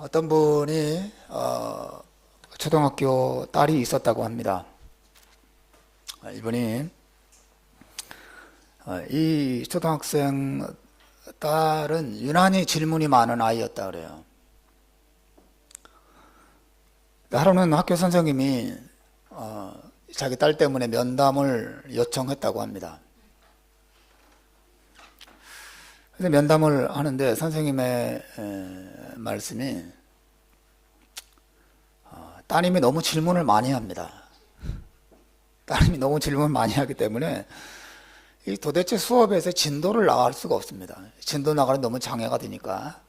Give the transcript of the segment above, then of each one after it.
어떤 분이 초등학교 딸이 있었다고 합니다. 이분이 이 초등학생 딸은 유난히 질문이 많은 아이였다 그래요. 하루는 학교 선생님이 자기 딸 때문에 면담을 요청했다고 합니다. 그래서 면담을 하는데 선생님의 말씀이 따님이 너무 질문을 많이 합니다. 따님이 너무 질문을 많이 하기 때문에 도대체 수업에서 진도를 나갈 수가 없습니다. 진도 나가는 너무 장애가 되니까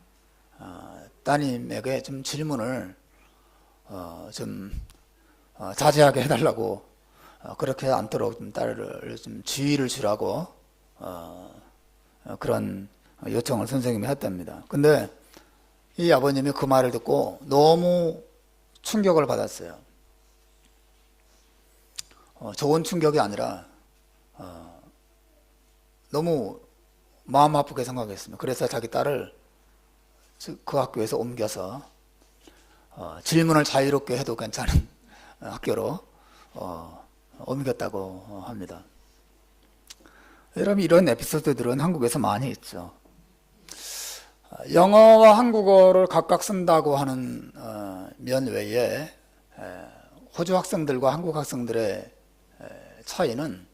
따님에게 좀 질문을 좀 자제하게 해달라고 그렇게 않도록 좀 딸을 좀 주의를 주라고 그런 요청을 선생님이 했답니다. 근데 이 아버님이 그 말을 듣고 너무 충격을 받았어요. 좋은 충격이 아니라 너무 마음 아프게 생각했습니다. 그래서 자기 딸을 그 학교에서 옮겨서 질문을 자유롭게 해도 괜찮은 학교로 옮겼다고 합니다. 여러분, 이런 에피소드들은 한국에서 많이 있죠. 영어와 한국어를 각각 쓴다고 하는 면 외에 호주 학생들과 한국 학생들의 차이는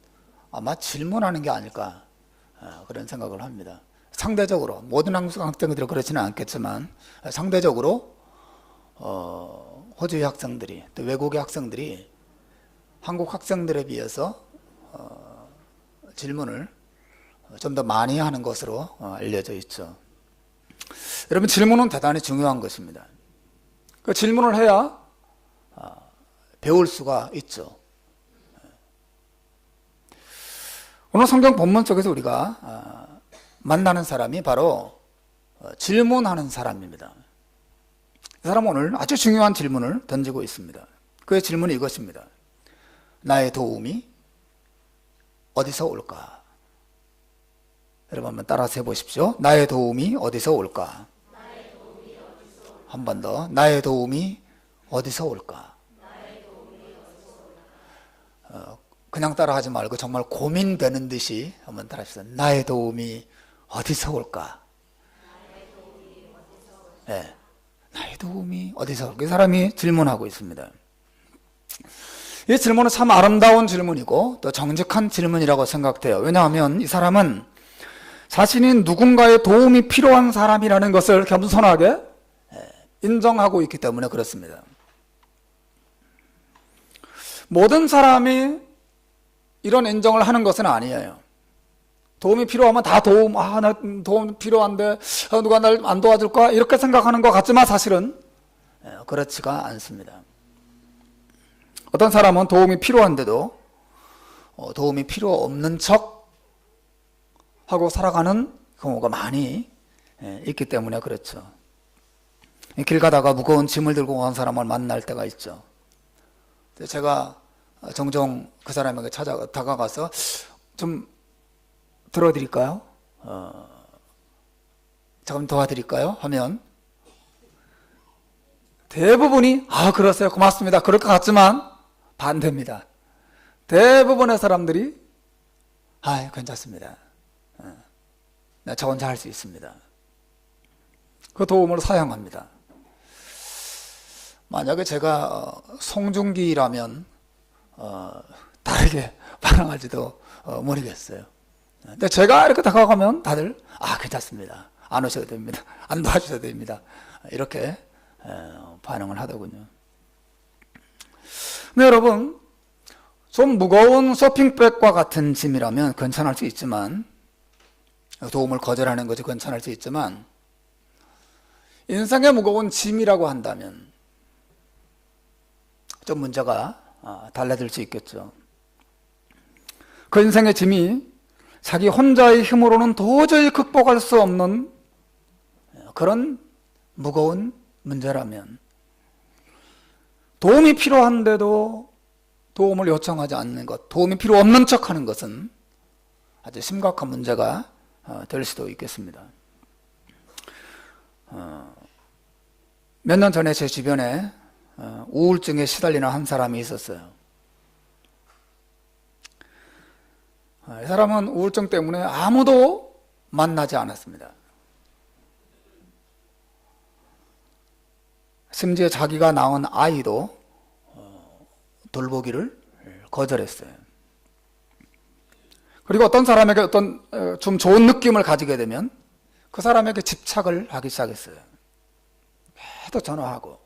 아마 질문하는 게 아닐까 그런 생각을 합니다. 상대적으로 모든 한국 학생들은 그렇지는 않겠지만 상대적으로 호주의 학생들이 또 외국의 학생들이 한국 학생들에 비해서 질문을 좀 더 많이 하는 것으로 알려져 있죠. 여러분, 질문은 대단히 중요한 것입니다. 그 질문을 해야 배울 수가 있죠. 오늘 성경 본문 속에서 우리가 만나는 사람이 바로 질문하는 사람입니다. 이 사람은 오늘 아주 중요한 질문을 던지고 있습니다. 그의 질문이 이것입니다. 나의 도움이 어디서 올까? 여러분, 한번 따라서 해보십시오. 나의 도움이 어디서 올까? 한 번 더. 나의 도움이 어디서 올까? 그냥 따라하지 말고 정말 고민되는 듯이 한번 따라합시다. 나의 도움이 어디서 올까? 네. 나의 도움이 어디서 올까? 이 사람이 질문하고 있습니다. 이 질문은 참 아름다운 질문이고 또 정직한 질문이라고 생각돼요. 왜냐하면 이 사람은 자신이 누군가의 도움이 필요한 사람이라는 것을 겸손하게 인정하고 있기 때문에 그렇습니다. 모든 사람이 이런 인정을 하는 것은 아니에요. 도움이 필요하면 다 나 도움 필요한데 누가 날 안 도와줄까? 이렇게 생각하는 것 같지만 사실은 그렇지가 않습니다. 어떤 사람은 도움이 필요한데도 도움이 필요 없는 척 하고 살아가는 경우가 많이 있기 때문에 그렇죠. 길 가다가 무거운 짐을 들고 간 사람을 만날 때가 있죠. 제가 종종 그 사람에게 다가가서 좀 들어드릴까요? 조금 도와드릴까요? 하면 대부분이 그러세요, 고맙습니다, 그럴 것 같지만 반대입니다. 대부분의 사람들이 괜찮습니다, 저 혼자 할 수 있습니다. 그 도움을 사용합니다. 만약에 제가 송중기라면 다르게 반응할지도 모르겠어요. 근데 제가 이렇게 다가가면 다들 괜찮습니다, 안 오셔도 됩니다, 안 도와주셔도 됩니다, 이렇게 반응을 하더군요. 근데 여러분, 좀 무거운 쇼핑백과 같은 짐이라면 괜찮을 수 있지만, 도움을 거절하는 것이 괜찮을 수 있지만, 인생의 무거운 짐이라고 한다면 좀 문제가 달라질 수 있겠죠. 그 인생의 짐이 자기 혼자의 힘으로는 도저히 극복할 수 없는 그런 무거운 문제라면, 도움이 필요한데도 도움을 요청하지 않는 것, 도움이 필요 없는 척하는 것은 아주 심각한 문제가 될 수도 있겠습니다. 몇 년 전에 제 주변에 우울증에 시달리는 한 사람이 있었어요. 이 사람은 우울증 때문에 아무도 만나지 않았습니다. 심지어 자기가 낳은 아이도 돌보기를 거절했어요. 그리고 어떤 사람에게 어떤 좀 좋은 느낌을 가지게 되면 그 사람에게 집착을 하기 시작했어요. 계속 전화하고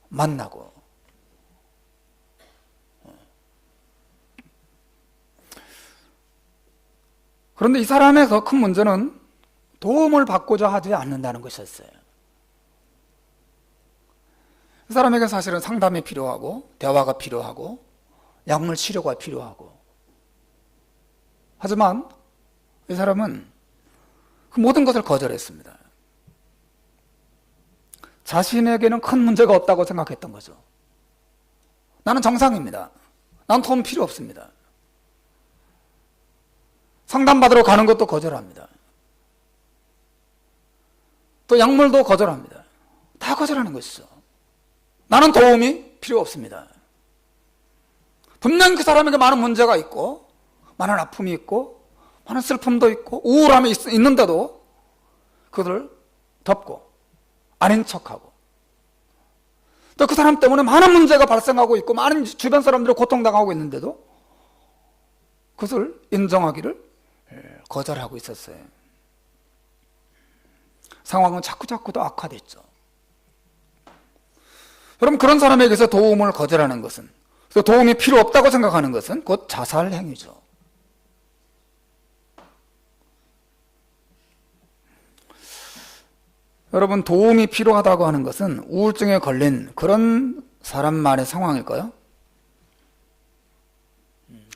만나고. 그런데 이 사람의 더 큰 문제는 도움을 받고자 하지 않는다는 것이었어요. 이 사람에게 사실은 상담이 필요하고 대화가 필요하고 약물 치료가 필요하고, 하지만 이 사람은 그 모든 것을 거절했습니다. 자신에게는 큰 문제가 없다고 생각했던 거죠. 나는 정상입니다. 난 도움 필요 없습니다. 상담받으러 가는 것도 거절합니다. 또 약물도 거절합니다. 다 거절하는 것이죠. 나는 도움이 필요 없습니다. 분명히 그 사람에게 많은 문제가 있고 많은 아픔이 있고 많은 슬픔도 있고 우울함이 있는데도 그들을 덮고 아닌 척하고, 또 그 사람 때문에 많은 문제가 발생하고 있고 많은 주변 사람들이 고통당하고 있는데도 그것을 인정하기를 거절하고 있었어요. 상황은 자꾸 더 악화됐죠. 여러분, 그런 사람에게서 도움을 거절하는 것은, 도움이 필요 없다고 생각하는 것은 곧 자살 행위죠. 여러분, 도움이 필요하다고 하는 것은 우울증에 걸린 그런 사람만의 상황일까요?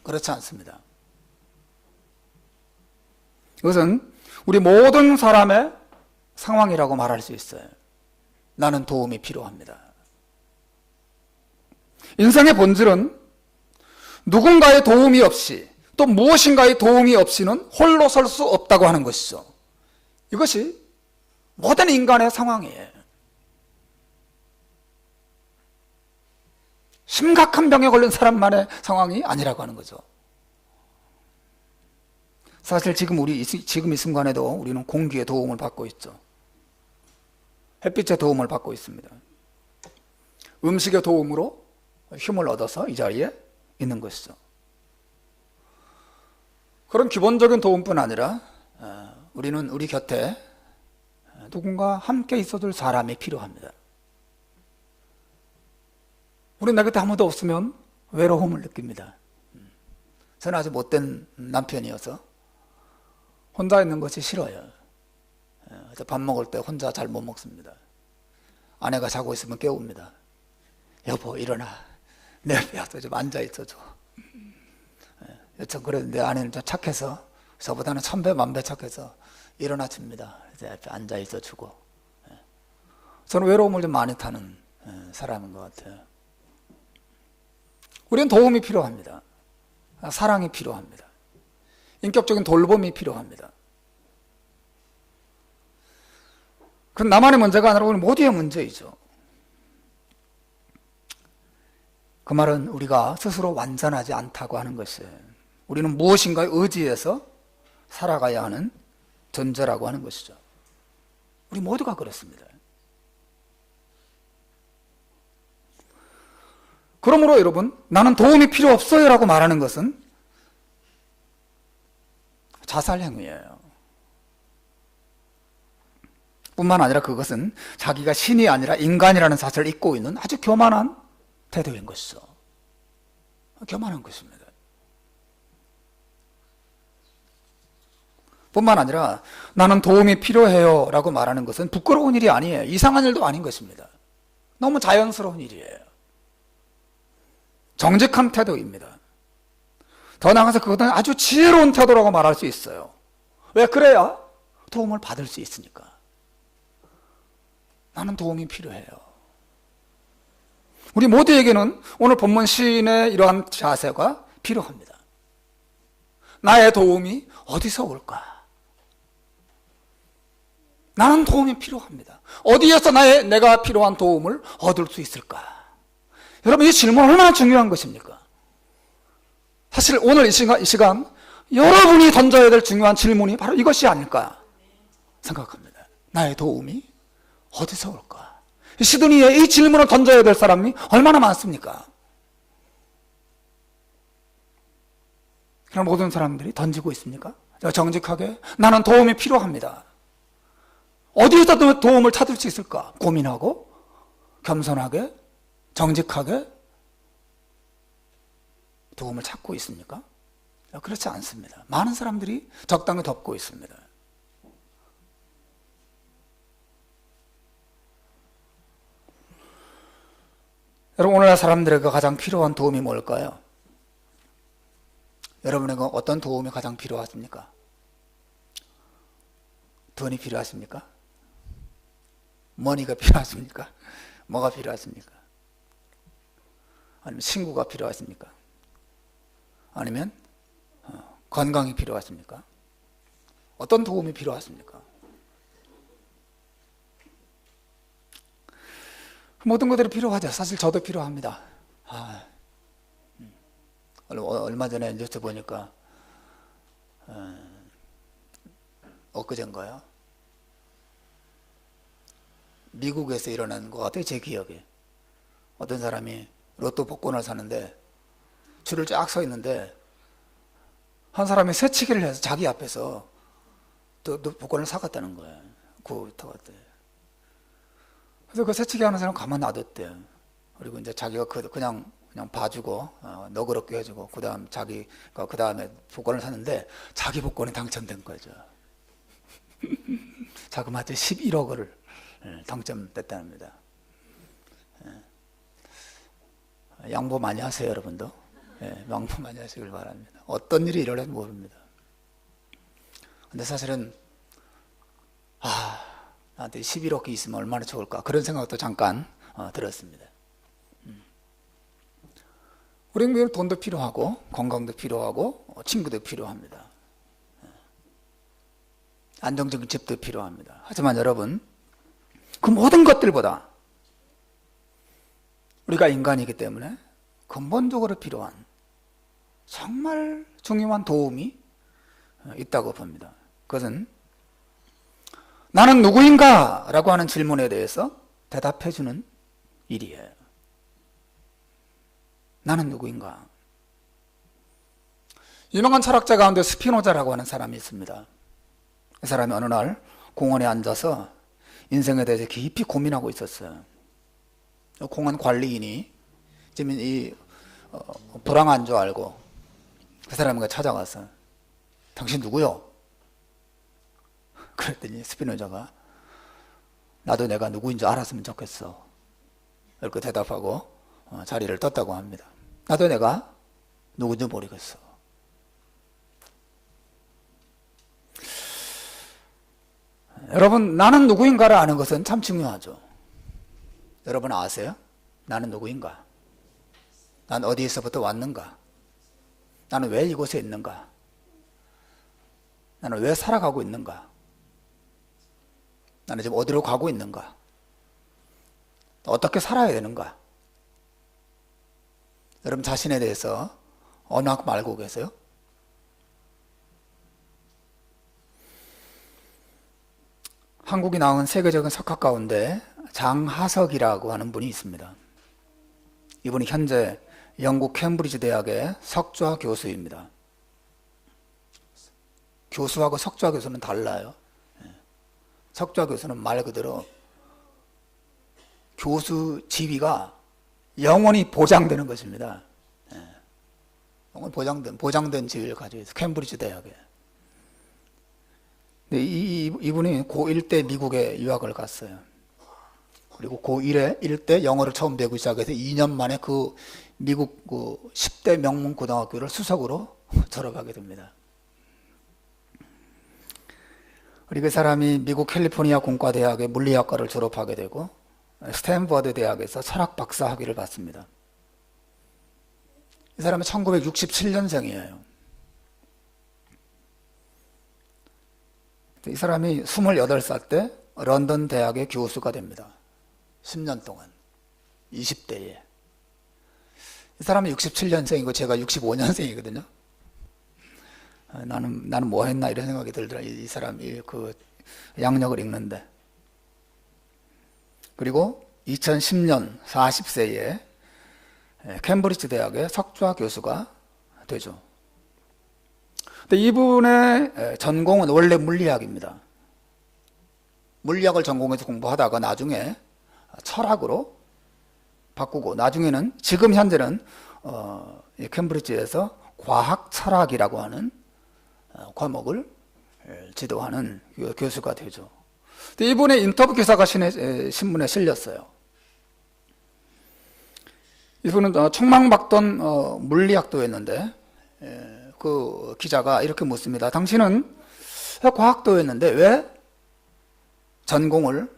그렇지 않습니다. 이것은 우리 모든 사람의 상황이라고 말할 수 있어요. 나는 도움이 필요합니다. 인생의 본질은 누군가의 도움이 없이, 또 무엇인가의 도움이 없이는 홀로 설 수 없다고 하는 것이죠. 이것이 모든 인간의 상황이에요. 심각한 병에 걸린 사람만의 상황이 아니라고 하는 거죠. 사실 지금 이 순간에도 우리는 공기의 도움을 받고 있죠. 햇빛의 도움을 받고 있습니다. 음식의 도움으로 힘을 얻어서 이 자리에 있는 것이죠. 그런 기본적인 도움뿐 아니라 우리는 우리 곁에 누군가 함께 있어줄 사람이 필요합니다. 우리 내 곁에 아무도 없으면 외로움을 느낍니다. 저는 아주 못된 남편이어서 혼자 있는 것이 싫어요. 밥 먹을 때 혼자 잘 못 먹습니다. 아내가 자고 있으면 깨웁니다. 여보, 일어나. 내 옆에 와서 좀 앉아 있어줘. 여튼 그런데 아내는 좀 착해서, 저보다는 1000배 만배 착해서 일어나 줍니다. 제 옆에 앉아 있어 주고. 저는 외로움을 좀 많이 타는 사람인 것 같아요. 우리는 도움이 필요합니다. 사랑이 필요합니다. 인격적인 돌봄이 필요합니다. 그건 나만의 문제가 아니라 우리 모두의 문제이죠. 그 말은 우리가 스스로 완전하지 않다고 하는 것이에요. 우리는 무엇인가에 의지해서 살아가야 하는 존재라고 하는 것이죠. 우리 모두가 그렇습니다. 그러므로 여러분, 나는 도움이 필요 없어요 라고 말하는 것은 자살 행위예요. 뿐만 아니라 그것은 자기가 신이 아니라 인간이라는 사실을 잊고 있는 아주 교만한 태도인 것이죠. 교만한 것입니다. 뿐만 아니라 나는 도움이 필요해요 라고 말하는 것은 부끄러운 일이 아니에요. 이상한 일도 아닌 것입니다. 너무 자연스러운 일이에요. 정직한 태도입니다. 더 나아가서 그것은 아주 지혜로운 태도라고 말할 수 있어요. 왜? 그래야 도움을 받을 수 있으니까. 나는 도움이 필요해요. 우리 모두에게는 오늘 본문 시인의 이러한 자세가 필요합니다. 나의 도움이 어디서 올까? 나는 도움이 필요합니다. 어디에서 내가 필요한 도움을 얻을 수 있을까? 여러분, 이 질문 얼마나 중요한 것입니까? 사실 오늘 이 시간 여러분이 던져야 될 중요한 질문이 바로 이것이 아닐까 생각합니다. 나의 도움이 어디서 올까? 시드니에 이 질문을 던져야 될 사람이 얼마나 많습니까? 그럼 모든 사람들이 던지고 있습니까? 정직하게 나는 도움이 필요합니다. 어디에서 도움을 찾을 수 있을까? 고민하고 겸손하게 정직하게 도움을 찾고 있습니까? 그렇지 않습니다. 많은 사람들이 적당히 덮고 있습니다. 여러분, 오늘날 사람들에게 가장 필요한 도움이 뭘까요? 여러분에게 어떤 도움이 가장 필요하십니까? 돈이 필요하십니까? 머니가 필요하십니까? 뭐가 필요하십니까? 아니면 친구가 필요하십니까? 아니면 건강이 필요하십니까? 어떤 도움이 필요하십니까? 모든 것들이 필요하죠. 사실 저도 필요합니다. 얼마 전에 뉴스 보니까 엊그젠가요? 미국에서 일어난 것 같아요. 제 기억에 어떤 사람이 로또 복권을 사는데 줄을 쫙 서 있는데 한 사람이 새치기를 해서 자기 앞에서 또 복권을 사갔다는 거예요. 그래서 그 새치기 하는 사람 가만 놔뒀대요. 그리고 이제 자기가 그냥 봐주고 너그럽게 해주고 자기가 그 다음에 복권을 샀는데 자기 복권이 당첨된 거죠. 자그마치 11억을 당첨됐답니다. 양보 많이 하세요, 여러분도. 양보 많이 하시길 바랍니다. 어떤 일이 일어날지 모릅니다. 근데 사실은 나한테 11억이 있으면 얼마나 좋을까 그런 생각도 잠깐 들었습니다. 우리는 돈도 필요하고 건강도 필요하고 친구도 필요합니다. 안정적인 집도 필요합니다. 하지만 여러분, 그 모든 것들보다 우리가 인간이기 때문에 근본적으로 필요한 정말 중요한 도움이 있다고 봅니다. 그것은 나는 누구인가? 라고 하는 질문에 대해서 대답해 주는 일이에요. 나는 누구인가? 유명한 철학자 가운데 스피노자라고 하는 사람이 있습니다. 이 사람이 어느 날 공원에 앉아서 인생에 대해서 깊이 고민하고 있었어요. 공원 관리인이 지금 불황한 줄 알고 그 사람에게 찾아가서 당신 누구요? 그랬더니 스피노자가 나도 내가 누구인 줄 알았으면 좋겠어. 이렇게 대답하고 자리를 떴다고 합니다. 나도 내가 누군지 모르겠어. 여러분, 나는 누구인가를 아는 것은 참 중요하죠. 여러분 아세요? 나는 누구인가? 난 어디에서부터 왔는가? 나는 왜 이곳에 있는가? 나는 왜 살아가고 있는가? 나는 지금 어디로 가고 있는가? 어떻게 살아야 되는가? 여러분 자신에 대해서 어느 만큼 알고 계세요? 한국이 나온 세계적인 석학 가운데 장하석이라고 하는 분이 있습니다. 이분이 현재 영국 캠브리지 대학의 석좌 교수입니다. 교수하고 석좌 교수는 달라요. 석좌 교수는 말 그대로 교수 지위가 영원히 보장되는 것입니다. 영원히 보장된 지위를 가지고 있어요. 캠브리지 대학에. 근데 이분이 고1 때 미국에 유학을 갔어요. 그리고 고1 때 영어를 처음 배우기 시작해서 2년 만에 그 미국 10대 명문 고등학교를 수석으로 졸업하게 됩니다. 그리고 그 사람이 미국 캘리포니아 공과대학의 물리학과를 졸업하게 되고 스탠퍼드 대학에서 철학 박사 학위를 받습니다. 이 사람은 1967년생이에요. 이 사람이 28살 때 런던 대학의 교수가 됩니다. 10년 동안. 20대에. 이 사람은 67년생이고 제가 65년생이거든요. 나는 뭐 했나 이런 생각이 들더라고요. 이 사람이 그 양력을 읽는데. 그리고 2010년 40세에 캠브리지 대학의 석좌 교수가 되죠. 근데 이분의 전공은 원래 물리학입니다. 물리학을 전공해서 공부하다가 나중에 철학으로 바꾸고 나중에는 지금 현재는 캠브리지에서 과학 철학이라고 하는 과목을 지도하는 교수가 되죠. 근데 이분의 인터뷰 기사가 신문에 실렸어요. 이분은 촉망받던 물리학도였는데 그 기자가 이렇게 묻습니다. 당신은 과학도였는데 왜 전공을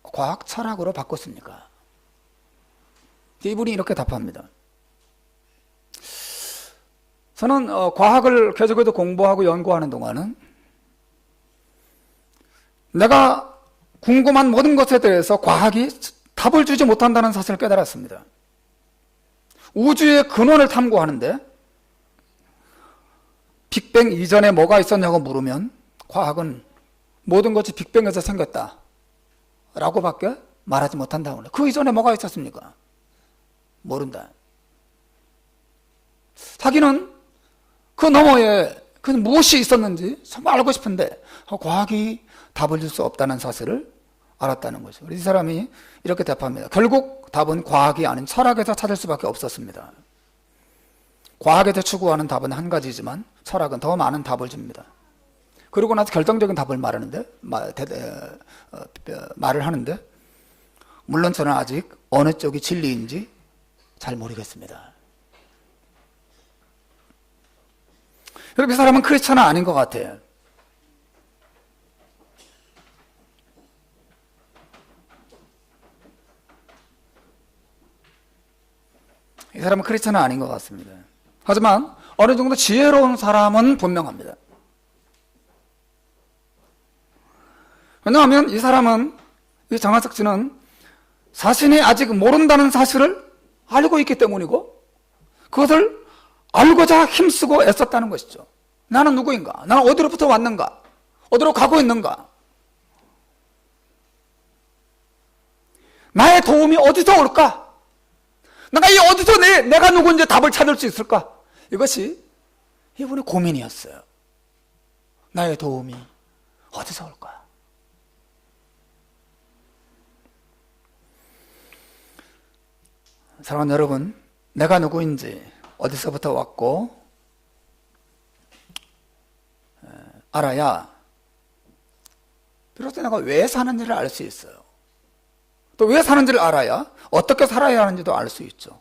과학 철학으로 바꿨습니까? 이분이 이렇게 답합니다. 저는 과학을 계속해서 공부하고 연구하는 동안은 내가 궁금한 모든 것에 대해서 과학이 답을 주지 못한다는 사실을 깨달았습니다. 우주의 근원을 탐구하는데 빅뱅 이전에 뭐가 있었냐고 물으면 과학은 모든 것이 빅뱅에서 생겼다 라고밖에 말하지 못한다고. 그 이전에 뭐가 있었습니까? 모른다. 자기는 그 너머에 그 무엇이 있었는지 정말 알고 싶은데 과학이 답을 줄 수 없다는 사실을 알았다는 거죠. 이 사람이 이렇게 답합니다. 결국 답은 과학이 아닌 철학에서 찾을 수밖에 없었습니다. 과학에서 추구하는 답은 한 가지지만 철학은 더 많은 답을 줍니다. 그러고 나서 결정적인 답을 말을 하는데 물론 저는 아직 어느 쪽이 진리인지 잘 모르겠습니다. 여러분, 이 사람은 크리스천은 아닌 것 같아요. 이 사람은 크리스천은 아닌 것 같습니다. 하지만 어느 정도 지혜로운 사람은 분명합니다. 왜냐하면 이 사람은, 이 장하석 씨는 자신이 아직 모른다는 사실을 알고 있기 때문이고 그것을 알고자 힘쓰고 애썼다는 것이죠. 나는 누구인가? 나는 어디로부터 왔는가? 어디로 가고 있는가? 나의 도움이 어디서 올까? 내가 이 어디서 내가 누구인지 답을 찾을 수 있을까? 이것이 이분의 고민이었어요. 나의 도움이 어디서 올까? 사랑하는 여러분, 내가 누구인지 어디서부터 왔고 알아야 비로소 내가 왜 사는지를 알 수 있어요. 또 왜 사는지를 알아야 어떻게 살아야 하는지도 알 수 있죠.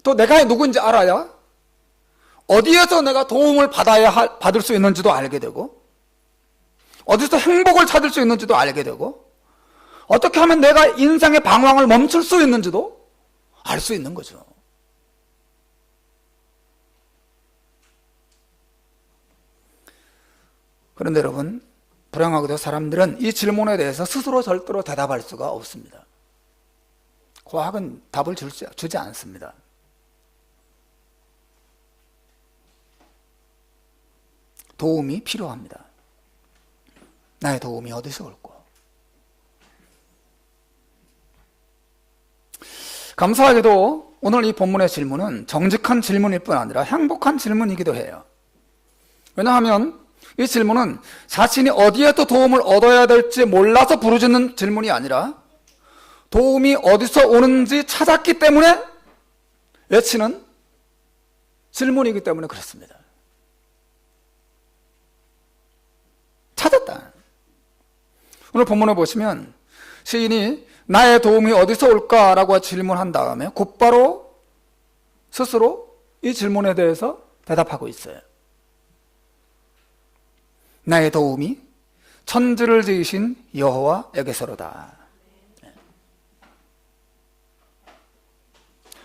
또 내가 누구인지 알아야 어디에서 내가 도움을 받을 수 있는지도 알게 되고 어디서 행복을 찾을 수 있는지도 알게 되고 어떻게 하면 내가 인생의 방황을 멈출 수 있는지도 알 수 있는 거죠. 그런데 여러분, 불행하게도 사람들은 이 질문에 대해서 스스로 절대로 대답할 수가 없습니다. 과학은 답을 주지 않습니다. 도움이 필요합니다. 나의 도움이 어디서 올까? 감사하게도 오늘 이 본문의 질문은 정직한 질문일 뿐 아니라 행복한 질문이기도 해요. 왜냐하면 이 질문은 자신이 어디에서 도움을 얻어야 될지 몰라서 부르짖는 질문이 아니라 도움이 어디서 오는지 찾았기 때문에 외치는 질문이기 때문에 그렇습니다. 찾았다. 오늘 본문을 보시면 시인이 나의 도움이 어디서 올까라고 질문한 다음에 곧바로 스스로 이 질문에 대해서 대답하고 있어요. 나의 도움이 천지를 지으신 여호와에게서로다.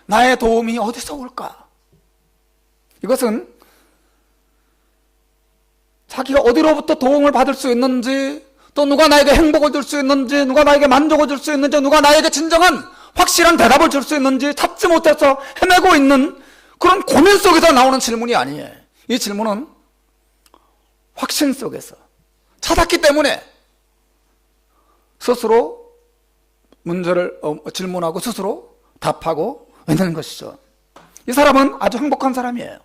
나의 도움이 어디서 올까? 이것은 자기가 어디로부터 도움을 받을 수 있는지 또 누가 나에게 행복을 줄 수 있는지, 누가 나에게 만족을 줄 수 있는지, 누가 나에게 진정한 확실한 대답을 줄 수 있는지 찾지 못해서 헤매고 있는 그런 고민 속에서 나오는 질문이 아니에요. 이 질문은 확신 속에서 찾았기 때문에 스스로 문제를 질문하고 스스로 답하고 있는 것이죠. 이 사람은 아주 행복한 사람이에요.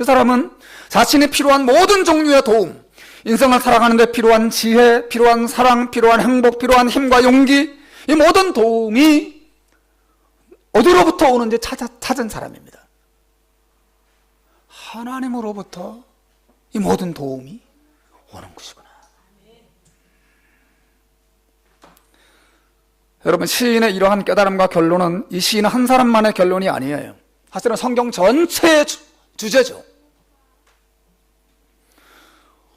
이 사람은 자신이 필요한 모든 종류의 도움, 인생을 살아가는 데 필요한 지혜, 필요한 사랑, 필요한 행복, 필요한 힘과 용기, 이 모든 도움이 어디로부터 오는지 찾은 사람입니다. 하나님으로부터 이 모든 도움이 오는 것이구나. 여러분, 시인의 이러한 깨달음과 결론은 이 시인 한 사람만의 결론이 아니에요. 사실은 성경 전체의 주제죠.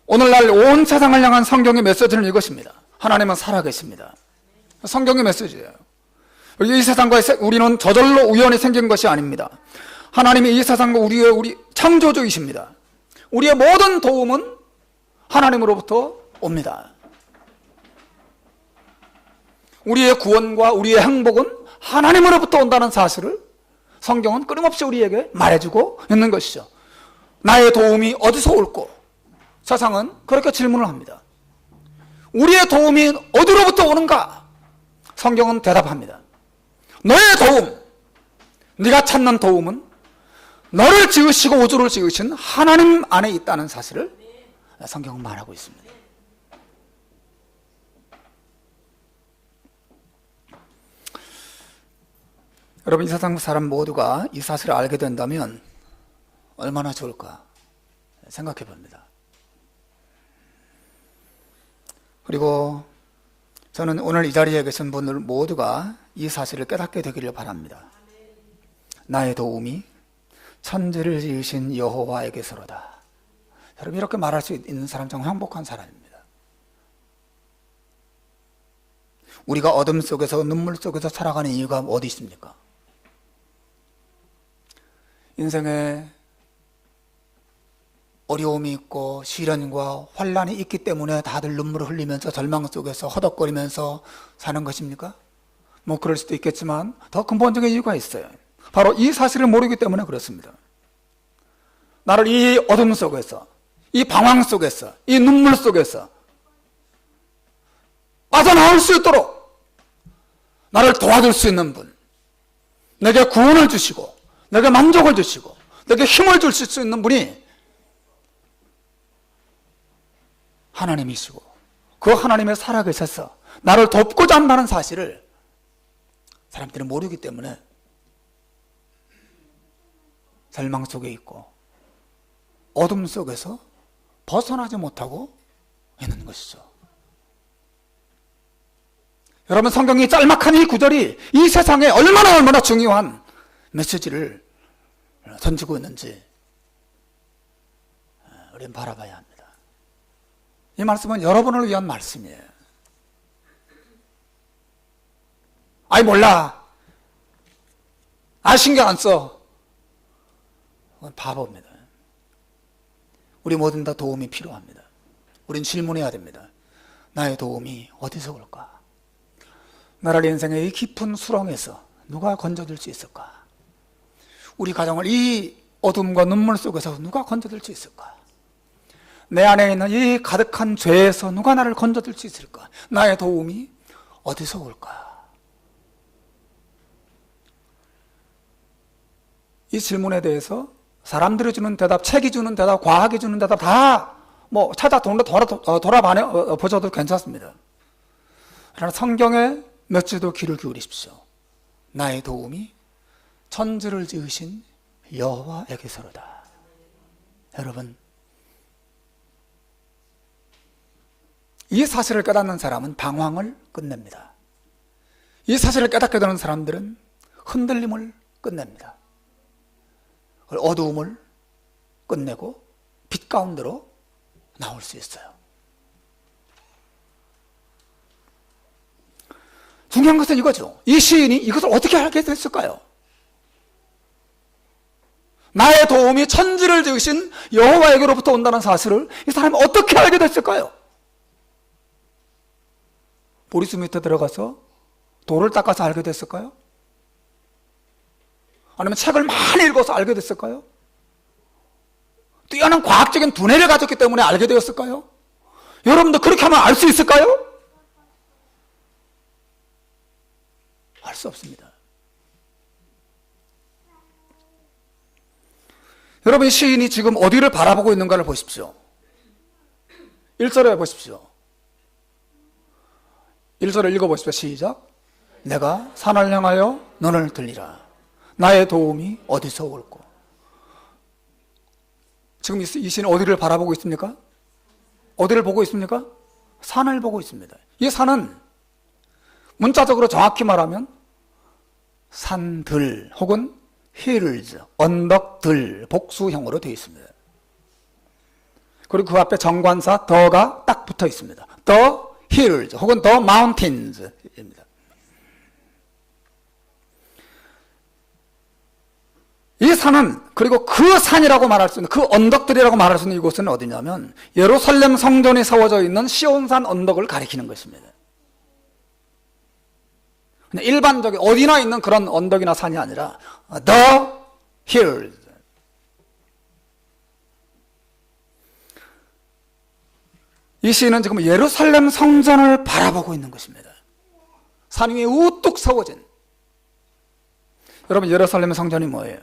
오늘날 온 세상을 향한 성경의 메시지는 이것입니다. 하나님은 살아계십니다. 성경의 메시지예요. 이 세상과 우리는 저절로 우연히 생긴 것이 아닙니다. 하나님이 이 세상과 우리 창조주이십니다. 우리의 모든 도움은 하나님으로부터 옵니다. 우리의 구원과 우리의 행복은 하나님으로부터 온다는 사실을 성경은 끊임없이 우리에게 말해주고 있는 것이죠. 나의 도움이 어디서 올꼬? 세상은 그렇게 질문을 합니다. 우리의 도움이 어디로부터 오는가? 성경은 대답합니다. 너의 도움, 네가 찾는 도움은 너를 지으시고 우주를 지으신 하나님 안에 있다는 사실을 성경은 말하고 있습니다. 여러분, 이 세상 사람 모두가 이 사실을 알게 된다면 얼마나 좋을까 생각해 봅니다. 그리고 저는 오늘 이 자리에 계신 분들 모두가 이 사실을 깨닫게 되기를 바랍니다. 나의 도움이 천지를 지으신 여호와에게서로다. 여러분, 이렇게 말할 수 있는 사람 정말 행복한 사람입니다. 우리가 어둠 속에서 눈물 속에서 살아가는 이유가 어디 있습니까? 인생에 어려움이 있고 시련과 환란이 있기 때문에 다들 눈물을 흘리면서 절망 속에서 허덕거리면서 사는 것입니까? 뭐 그럴 수도 있겠지만 더 근본적인 이유가 있어요. 바로 이 사실을 모르기 때문에 그렇습니다. 나를 이 어둠 속에서, 이 방황 속에서, 이 눈물 속에서 빠져나올 수 있도록 나를 도와줄 수 있는 분, 내게 구원을 주시고 내게 만족을 주시고 내게 힘을 주실 수 있는 분이 하나님이시고 그 하나님의 살아계셔서 나를 돕고자 한다는 사실을 사람들은 모르기 때문에 절망 속에 있고 어둠 속에서 벗어나지 못하고 있는 것이죠. 여러분, 성경이 짤막한 이 구절이 이 세상에 얼마나 중요한 메시지를 던지고 있는지 우리는 바라봐야 합니다. 이 말씀은 여러분을 위한 말씀이에요. 아이 몰라, 신경 안 써, 그건 바보입니다. 우리 모든 다 도움이 필요합니다. 우린 질문해야 됩니다. 나의 도움이 어디서 올까? 나를 인생의 이 깊은 수렁에서 누가 건져줄 수 있을까? 우리 가정을 이 어둠과 눈물 속에서 누가 건져줄 수 있을까? 내 안에 있는 이 가득한 죄에서 누가 나를 건져줄 수 있을까? 나의 도움이 어디서 올까? 이 질문에 대해서 사람들이 주는 대답, 책이 주는 대답, 과학이 주는 대답 다 찾아 돌아보셔도 괜찮습니다. 그러나 성경에 몇 주도 귀를 기울이십시오. 나의 도움이 천지를 지으신 여호와에게서로다. 여러분, 이 사실을 깨닫는 사람은 방황을 끝냅니다. 이 사실을 깨닫게 되는 사람들은 흔들림을 끝냅니다. 어두움을 끝내고 빛 가운데로 나올 수 있어요. 중요한 것은 이거죠. 이 시인이 이것을 어떻게 알게 됐을까요? 나의 도움이 천지를 지으신 여호와에게로부터 온다는 사실을 이 사람이 어떻게 알게 됐을까요? 보리수 밑에 들어가서 돌을 닦아서 알게 됐을까요? 아니면 책을 많이 읽어서 알게 됐을까요? 뛰어난 과학적인 두뇌를 가졌기 때문에 알게 되었을까요? 여러분도 그렇게 하면 알 수 있을까요? 알 수 없습니다. 여러분, 시인이 지금 어디를 바라보고 있는가를 보십시오. 1절에 보십시오. 1절을 읽어보십시오. 시작. 내가 산을 향하여 눈을 들리라. 나의 도움이 어디서 올꼬. 지금 이 시인은 어디를 바라보고 있습니까? 어디를 보고 있습니까? 산을 보고 있습니다. 이 산은 문자적으로 정확히 말하면 산들 혹은 hills, 언덕들 복수형으로 되어 있습니다. 그리고 그 앞에 정관사 더가 딱 붙어 있습니다. The hills 혹은 the mountains입니다. 이 산은, 그리고 그 산이라고 말할 수 있는, 그 언덕들이라고 말할 수 있는 이곳은 어디냐면 예루살렘 성전이 세워져 있는 시온산 언덕을 가리키는 것입니다. 일반적인 어디나 있는 그런 언덕이나 산이 아니라 the hills. 이 시인은 지금 예루살렘 성전을 바라보고 있는 것입니다. 산 위에 우뚝 세워진. 여러분, 예루살렘 성전이 뭐예요?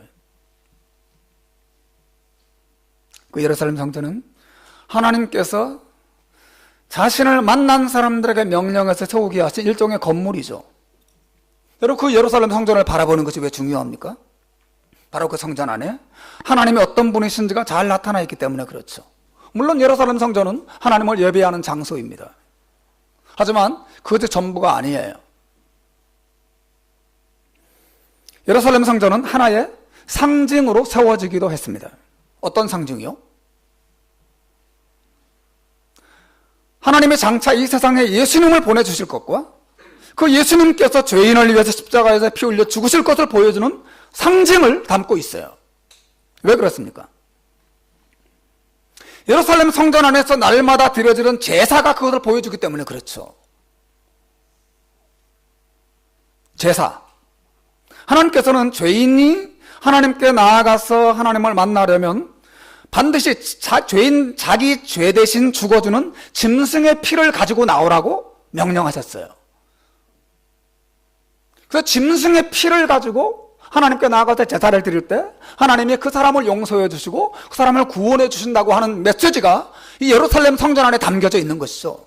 그 예루살렘 성전은 하나님께서 자신을 만난 사람들에게 명령해서 세우게 하신 일종의 건물이죠. 여러분, 그 예루살렘 성전을 바라보는 것이 왜 중요합니까? 바로 그 성전 안에 하나님이 어떤 분이신지가 잘 나타나 있기 때문에 그렇죠. 물론 예루살렘 성전은 하나님을 예배하는 장소입니다. 하지만 그것이 전부가 아니에요. 예루살렘 성전은 하나의 상징으로 세워지기도 했습니다. 어떤 상징이요? 하나님의 장차 이 세상에 예수님을 보내주실 것과 그 예수님께서 죄인을 위해서 십자가에서 피 흘려 죽으실 것을 보여주는 상징을 담고 있어요. 왜 그렇습니까? 예루살렘 성전 안에서 날마다 드려지는 제사가 그것을 보여주기 때문에 그렇죠. 제사. 하나님께서는 죄인이 하나님께 나아가서 하나님을 만나려면 반드시 자기 죄 대신 죽어주는 짐승의 피를 가지고 나오라고 명령하셨어요. 그래서 짐승의 피를 가지고 하나님께 나아가서 제사를 드릴 때 하나님이 그 사람을 용서해 주시고 그 사람을 구원해 주신다고 하는 메시지가 이 예루살렘 성전 안에 담겨져 있는 것이죠.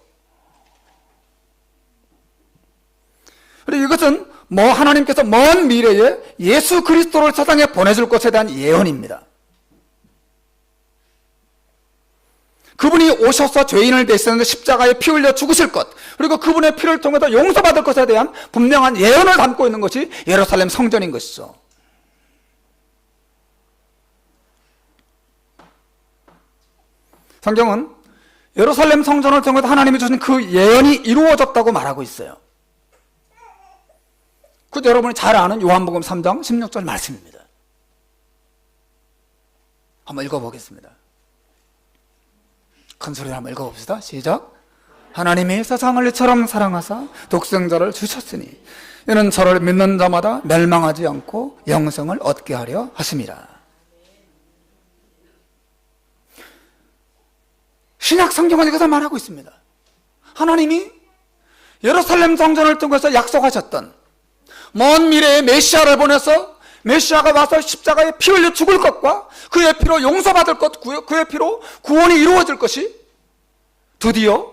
그리고 이것은 하나님께서 먼 미래에 예수 그리스도를 세상에 보내줄 것에 대한 예언입니다. 그분이 오셔서 죄인을 대신해서 십자가에 피 흘려 죽으실 것, 그리고 그분의 피를 통해서 용서받을 것에 대한 분명한 예언을 담고 있는 것이 예루살렘 성전인 것이죠. 성경은 예루살렘 성전을 통해서 하나님이 주신 그 예언이 이루어졌다고 말하고 있어요. 그것도 여러분이 잘 아는 요한복음 3장 16절 말씀입니다. 한번 읽어보겠습니다. 큰 소리로 한번 읽어봅시다. 시작. 하나님이 세상을 이처럼 사랑하사 독생자를 주셨으니 이는 저를 믿는 자마다 멸망하지 않고 영생을 얻게 하려 하심이라. 신약 성경은 이것을 말하고 있습니다. 하나님이 예루살렘 성전을 통해서 약속하셨던 먼 미래의 메시아를 보내서 메시아가 와서 십자가에 피 흘려 죽을 것과 그의 피로 용서받을 것, 그의 피로 구원이 이루어질 것이 드디어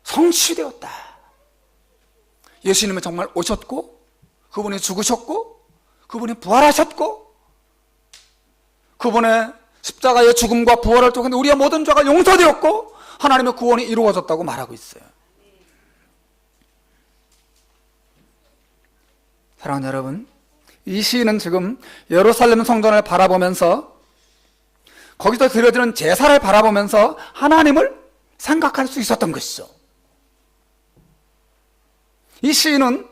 성취되었다. 예수님은 정말 오셨고 그분이 죽으셨고 그분이 부활하셨고 그분의 십자가의 죽음과 부활을 통해 우리의 모든 죄가 용서되었고 하나님의 구원이 이루어졌다고 말하고 있어요. 사랑하는 여러분, 이 시인은 지금 예루살렘 성전을 바라보면서 거기서 드려지는 제사를 바라보면서 하나님을 생각할 수 있었던 것이죠. 이 시인은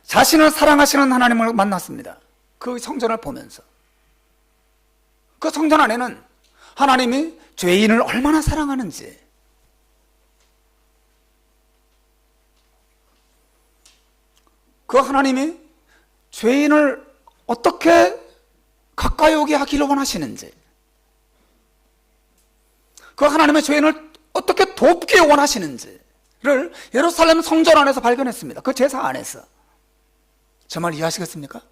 자신을 사랑하시는 하나님을 만났습니다. 그 성전을 보면서. 그 성전 안에는 하나님이 죄인을 얼마나 사랑하는지, 그 하나님이 죄인을 어떻게 가까이 오게 하기를 원하시는지, 그 하나님의 죄인을 어떻게 돕기 원하시는지를 예루살렘 성전 안에서 발견했습니다. 그 제사 안에서. 정말 이해하시겠습니까?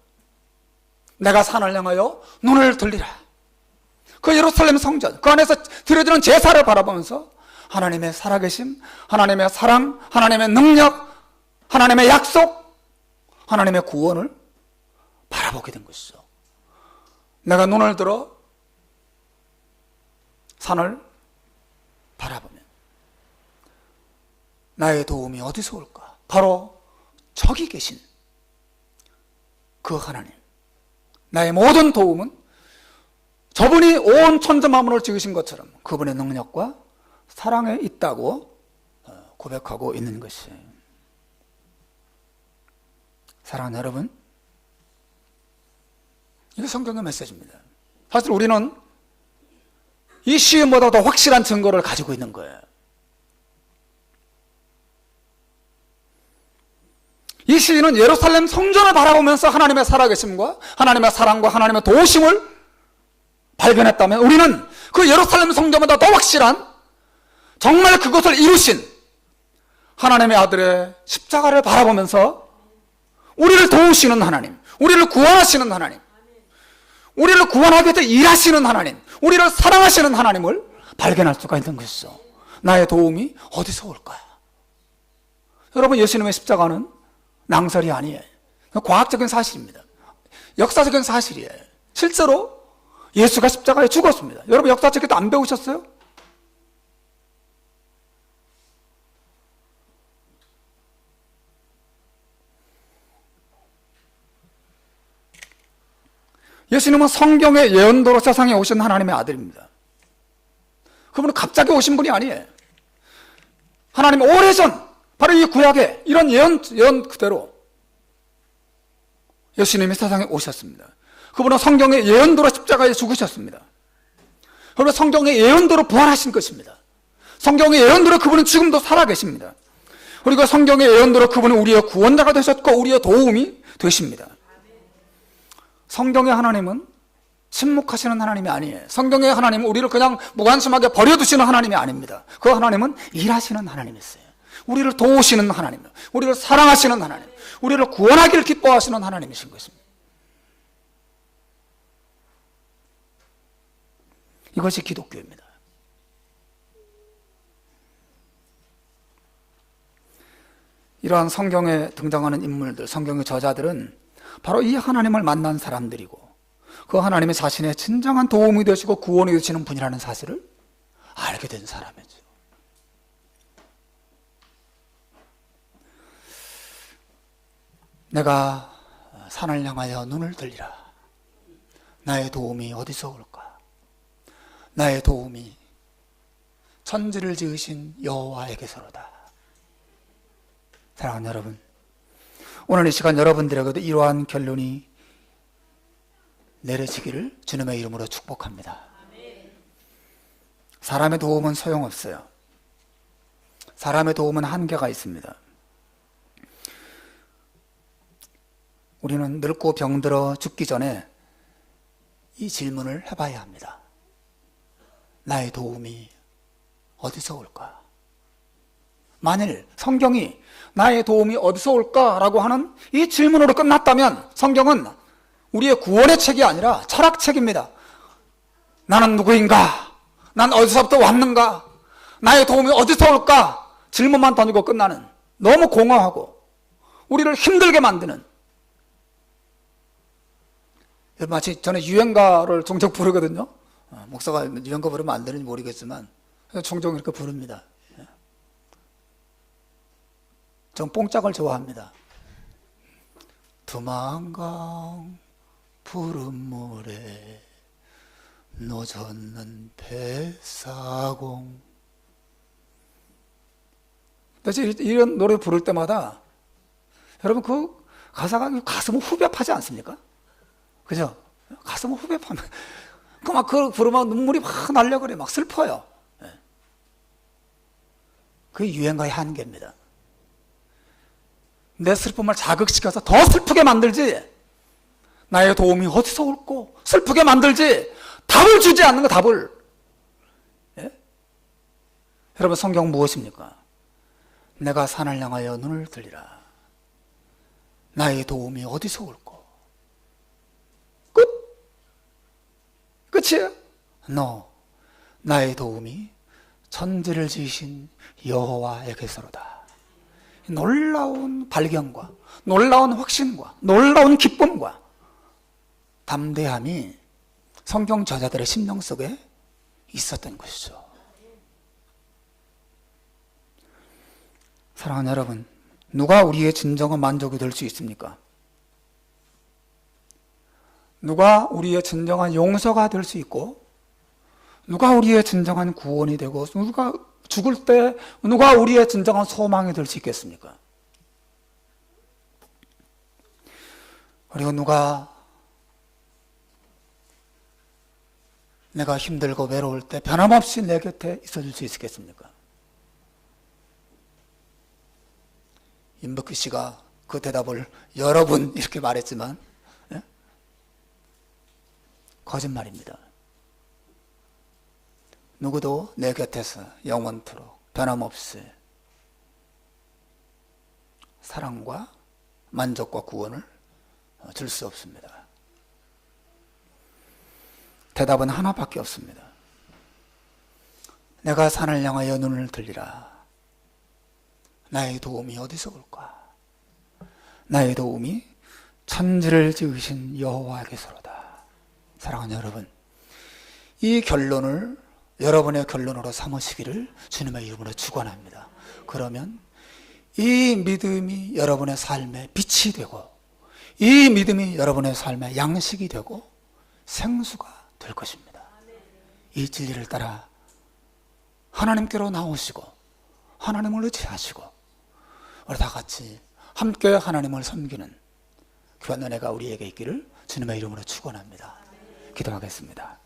내가 산을 향하여 눈을 들리라. 그 예루살렘 성전, 그 안에서 드려지는 제사를 바라보면서 하나님의 살아계심, 하나님의 사랑, 하나님의 능력, 하나님의 약속, 하나님의 구원을 바라보게 된 것이죠. 내가 눈을 들어 산을 바라보면 나의 도움이 어디서 올까? 바로 저기 계신 그 하나님. 나의 모든 도움은 저분이 온 천지 만물을 지으신 것처럼 그분의 능력과 사랑에 있다고 고백하고 있는 것이. 사랑하는 여러분, 이게 성경의 메시지입니다. 사실 우리는 이 시인보다 더 확실한 증거를 가지고 있는 거예요. 이 시인은 예루살렘 성전을 바라보면서 하나님의 살아계심과 하나님의 사랑과 하나님의 도우심을 발견했다면, 우리는 그 예루살렘 성전보다 더 확실한, 정말 그것을 이루신 하나님의 아들의 십자가를 바라보면서 우리를 도우시는 하나님, 우리를 구원하시는 하나님, 우리를 구원하기 위해서 일하시는 하나님, 우리를 사랑하시는 하나님을 발견할 수가 있는 것이죠. 나의 도움이 어디서 올까요? 여러분, 예수님의 십자가는 낭설이 아니에요. 과학적인 사실입니다. 역사적인 사실이에요. 실제로 예수가 십자가에 죽었습니다. 여러분, 역사책에도 안 배우셨어요? 예수님은 성경의 예언도로 세상에 오신 하나님의 아들입니다. 그분은 갑자기 오신 분이 아니에요. 하나님 오래전, 바로 이 구약에 이런 예언 그대로 예수님이 세상에 오셨습니다. 그분은 성경의 예언도로 십자가에 죽으셨습니다. 그리고 성경의 예언도로 부활하신 것입니다. 성경의 예언도로 그분은 지금도 살아계십니다. 그리고 성경의 예언도로 그분은 우리의 구원자가 되셨고 우리의 도움이 되십니다. 성경의 하나님은 침묵하시는 하나님이 아니에요. 성경의 하나님은 우리를 그냥 무관심하게 버려두시는 하나님이 아닙니다. 그 하나님은 일하시는 하나님이세요. 우리를 도우시는 하나님, 우리를 사랑하시는 하나님, 우리를 구원하기를 기뻐하시는 하나님이신 것입니다. 이것이 기독교입니다. 이러한 성경에 등장하는 인물들, 성경의 저자들은 바로 이 하나님을 만난 사람들이고 그 하나님이 자신의 진정한 도움이 되시고 구원이 되시는 분이라는 사실을 알게 된 사람이죠. 내가 산을 향하여 눈을 들리라. 나의 도움이 어디서 올까? 나의 도움이 천지를 지으신 여호와에게서로다. 사랑하는 여러분, 오늘 이 시간 여러분들에게도 이러한 결론이 내려지기를 주님의 이름으로 축복합니다. 사람의 도움은 소용없어요. 사람의 도움은 한계가 있습니다. 우리는 늙고 병들어 죽기 전에 이 질문을 해봐야 합니다. 나의 도움이 어디서 올까? 만일 성경이 나의 도움이 어디서 올까라고 하는 이 질문으로 끝났다면 성경은 우리의 구원의 책이 아니라 철학책입니다. 나는 누구인가? 난 어디서부터 왔는가? 나의 도움이 어디서 올까? 질문만 던지고 끝나는, 너무 공허하고 우리를 힘들게 만드는. 마치 저는 유행가를 종종 부르거든요. 목사가 유행가 부르면 안 되는지 모르겠지만 종종 이렇게 부릅니다. 전 뽕짝을 좋아합니다. 두만강 푸른 물에 노젓는 뱃사공. 이런 노래 부를 때마다 여러분 그 가사가 가슴을 후벼파지 않습니까? 그죠? 가슴을 후벼파면 막 그걸 부르면 눈물이 막 날려 그래. 막 슬퍼요. 그게 유행가의 한계입니다. 내 슬픔을 자극시켜서 더 슬프게 만들지, 나의 도움이 어디서 올고 슬프게 만들지, 답을 주지 않는 거, 답을. 예? 여러분, 성경 무엇입니까? 내가 산을 향하여 눈을 들리라. 나의 도움이 어디서 올고. 끝. 끝이에요. No. 나의 도움이 천지를 지으신 여호와에게서로다. 놀라운 발견과 놀라운 확신과 놀라운 기쁨과 담대함이 성경 저자들의 심령 속에 있었던 것이죠. 사랑하는 여러분, 누가 우리의 진정한 만족이 될 수 있습니까? 누가 우리의 진정한 용서가 될 수 있고, 누가 우리의 진정한 구원이 되고, 누가 죽을 때 누가 우리의 진정한 소망이 될 수 있겠습니까? 그리고 누가 내가 힘들고 외로울 때 변함없이 내 곁에 있어줄 수 있겠습니까? 임덕희 씨가 그 대답을 여러 번 이렇게 말했지만, 예? 거짓말입니다. 누구도 내 곁에서 영원토록 변함없이 사랑과 만족과 구원을 줄 수 없습니다. 대답은 하나밖에 없습니다. 내가 산을 향하여 눈을 들리라. 나의 도움이 어디서 올까? 나의 도움이 천지를 지으신 여호와에게서로다. 사랑하는 여러분, 이 결론을 여러분의 결론으로 삼으시기를 주님의 이름으로 축원합니다. 그러면 이 믿음이 여러분의 삶의 빛이 되고, 이 믿음이 여러분의 삶의 양식이 되고 생수가 될 것입니다. 이 진리를 따라 하나님께로 나오시고 하나님을 의지하시고 우리 다 같이 함께 하나님을 섬기는 귀한 은혜가 우리에게 있기를 주님의 이름으로 축원합니다. 기도하겠습니다.